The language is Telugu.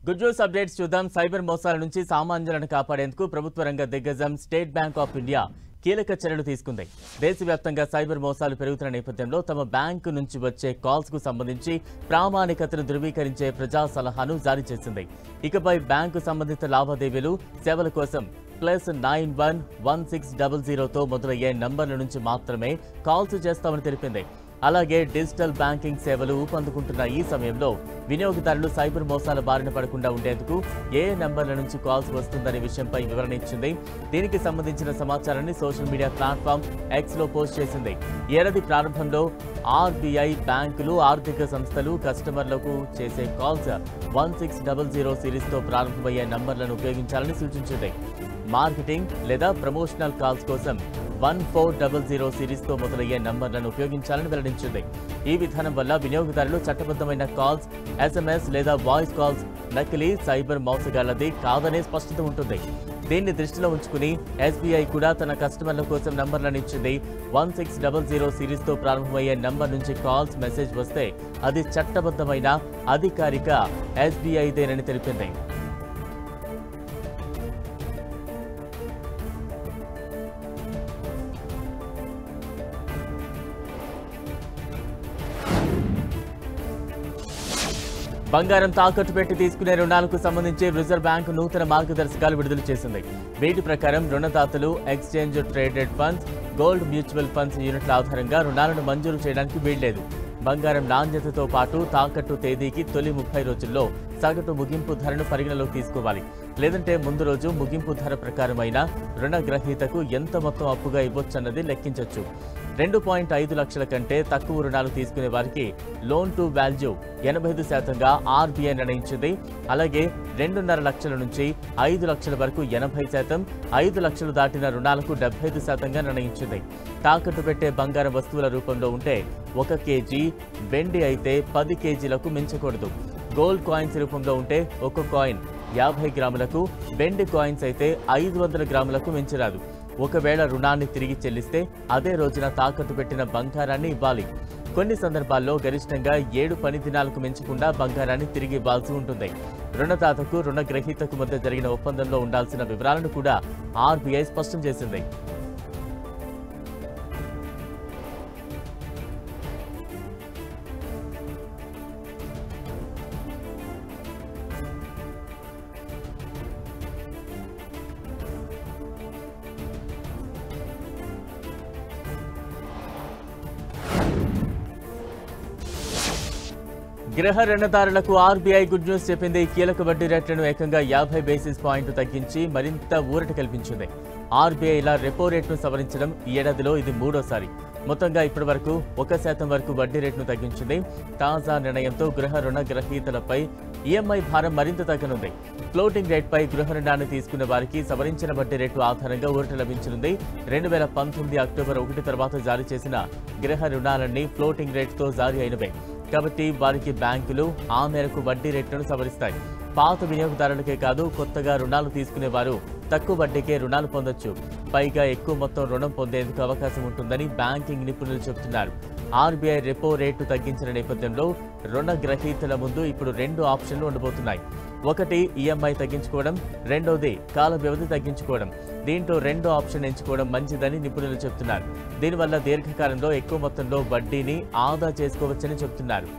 గుడ్ న్యూస్ అప్డేట్స్ చూద్దాం. సైబర్ మోసాల నుంచి సామాన్యులను కాపాడేందుకు ప్రభుత్వ రంగ దిగ్గజం స్టేట్ బ్యాంక్ ఆఫ్ ఇండియా కీలక చర్యలు తీసుకుంది. దేశవ్యాప్తంగా సైబర్ మోసాలు పెరుగుతున్న నేపథ్యంలో తమ బ్యాంకు నుంచి వచ్చే కాల్స్ కు సంబంధించి ప్రామాణికతను ధృవీకరించే ప్రజా సలహాను జారీ చేసింది. ఇకపై బ్యాంకు సంబంధిత లావాదేవీలు సేవల కోసం +911600తో మొదలయ్యే నంబర్ల నుంచి మాత్రమే కాల్స్ చేస్తామని తెలిపింది. అలాగే డిజిటల్ బ్యాంకింగ్ సేవలు ఊపందుకుంటున్న ఈ సమయంలో వినియోగదారులు సైబర్ మోసాల బారిన పడకుండా ఉండేందుకు ఏ నంబర్ల నుంచి కాల్స్ వస్తుందనే విషయంపై వివరణ ఇచ్చింది. దీనికి సంబంధించిన సమాచారాన్ని సోషల్ మీడియా ప్లాట్ఫామ్ ఎక్స్ లో పోస్ట్ చేసింది. ఏడాది ప్రారంభంలో ఆర్బీఐ బ్యాంకులు, ఆర్థిక సంస్థలు కస్టమర్లకు చేసే కాల్స్ 1600 సిరీస్తో ప్రారంభమయ్యే నంబర్లను ఉపయోగించాలని సూచించింది. మార్కెటింగ్ లేదా ప్రమోషనల్ కాల్స్ కోసం 1400 సిరీస్తో మొదలయ్యే నంబర్లను ఉపయోగించాలని వెల్లడించింది. ఈ విధానం వల్ల వినియోగదారులు చట్టబద్ధమైన కాల్స్, ఎస్ఎంఎస్ లేదా వాయిస్ కాల్స్ నకిలీ సైబర్ మోసగాళ్లది కాదనే స్పష్టత ఉంటుంది. దీన్ని దృష్టిలో ఉంచుకుని ఎస్బీఐ కూడా తన కస్టమర్ల కోసం నంబర్లను ఇచ్చింది. 1600 సిరీస్తో ప్రారంభమయ్యే నంబర్ నుంచి కాల్స్, మెసేజ్ వస్తే అది చట్టబద్ధమైన అధికారిక ఎస్బీఐదేనని తెలిపింది. బంగారం తాకట్టు పెట్టి తీసుకునే రుణాలకు సంబంధించి రిజర్వ్ బ్యాంక్ నూతన మార్గదర్శకాలు విడుదల చేసింది. వీటి ప్రకారం రుణదాతలు exchange traded funds, gold mutual funds యూనిట్ల ఆధారంగా రుణాలను మంజూరు చేయడానికి వీల్లేదు. బంగారం నాణ్యతతో పాటు తాకట్టు తేదీకి తొలి 30 రోజుల్లో సగటు ముగింపు ధరను పరిగణలోకి తీసుకోవాలి. లేదంటే ముందు రోజు ముగింపు ధర ప్రకారమైన రుణగ్రహీతకు ఎంత మొత్తం అప్పుగా ఇవ్వొచ్చన్నది లెక్కించొచ్చు. 2.5 లక్షల కంటే తక్కువ రుణాలు తీసుకునే వారికి లోన్ టు వాల్యూ 85%గా ఆర్బీఐ నిర్ణయించింది. అలాగే 2.5 లక్షల నుంచి 5 లక్షల వరకు 80%, 5 లక్షలు దాటిన రుణాలకు 75%గా నిర్ణయించింది. తాకట్టు పెట్టే బంగారం వస్తువుల రూపంలో ఉంటే 1 కేజీ, వెండి అయితే 10 కేజీలకు మించకూడదు. గోల్డ్ కాయిన్స్ రూపంలో ఉంటే 1 కాయిన్ 50 గ్రాములకు, వెండి కాయిన్స్ అయితే 500 గ్రాములకు మించరాదు. ఒకవేళ రుణాన్ని తిరిగి చెల్లిస్తే అదే రోజున తాకట్టు పెట్టిన బంగారాన్ని ఇవ్వాలి. కొన్ని సందర్భాల్లో గరిష్టంగా 7 పని దినాలకు మించకుండా బంగారాన్ని తిరిగి ఇవ్వాల్సి ఉంటుంది. రుణదాతకు, రుణగ్రహీతకు మధ్య జరిగిన ఒప్పందంలో ఉండాల్సిన వివరాలను కూడా ఆర్బీఐ స్పష్టం చేసింది. గృహ రుణదారులకు ఆర్బీఐ గుడ్ న్యూస్ చెప్పింది. కీలక వడ్డీ రేట్లను ఏకంగా 50 బేసిస్ పాయింట్లు తగ్గించి మరింత ఊరట కల్పించింది. ఆర్బీఐ ఇలా రెపో రేట్ను సవరించడం ఈ ఏడాదిలో ఇది 3వసారి. మొత్తంగా ఇప్పటి వరకు 1% వరకు వడ్డీ రేట్ను తగ్గించింది. తాజా నిర్ణయంతో గృహ రుణగ్రహీతలపై ఈఎంఐ భారం మరింత తగ్గనుంది. ఫ్లోటింగ్ రేట్పై గృహ రుణాన్ని తీసుకున్న వారికి సవరించిన వడ్డీ రేటు ఆధారంగా ఊరట లభించనుంది. 2019 అక్టోబర్ 1 తర్వాత జారీ చేసిన గృహ రుణాలన్నీ ఫ్లోటింగ్ రేట్తో జారీ అయినవే కాబట్టి వారికి బ్యాంకులు ఆ మేరకు వడ్డీ రేట్లను సవరిస్తాయి. పాత వినియోగదారులకే కాదు, కొత్తగా రుణాలు తీసుకునేవారు తక్కువ వడ్డీకే రుణాలు పొందొచ్చు. పైగా ఎక్కువ మొత్తం రుణం పొందేందుకు అవకాశం ఉంటుందని బ్యాంకింగ్ నిపుణులు చెబుతున్నారు. ఆర్బీఐ రెపో రేటు తగ్గించిన నేపథ్యంలో రుణగ్రహీతల ముందు ఇప్పుడు 2 ఆప్షన్లు ఉండబోతున్నాయి. ఒకటి ఈఎంఐ తగ్గించుకోవడం, రెండోది కాల వ్యవధి తగ్గించుకోవడం. దీంట్లో రెండో ఆప్షన్ ఎంచుకోవడం మంచిదని నిపుణులు చెబుతున్నారు. దీనివల్ల దీర్ఘకాలంలో ఎక్కువ మొత్తంలో వడ్డీని ఆదా చేసుకోవచ్చని చెబుతున్నారు.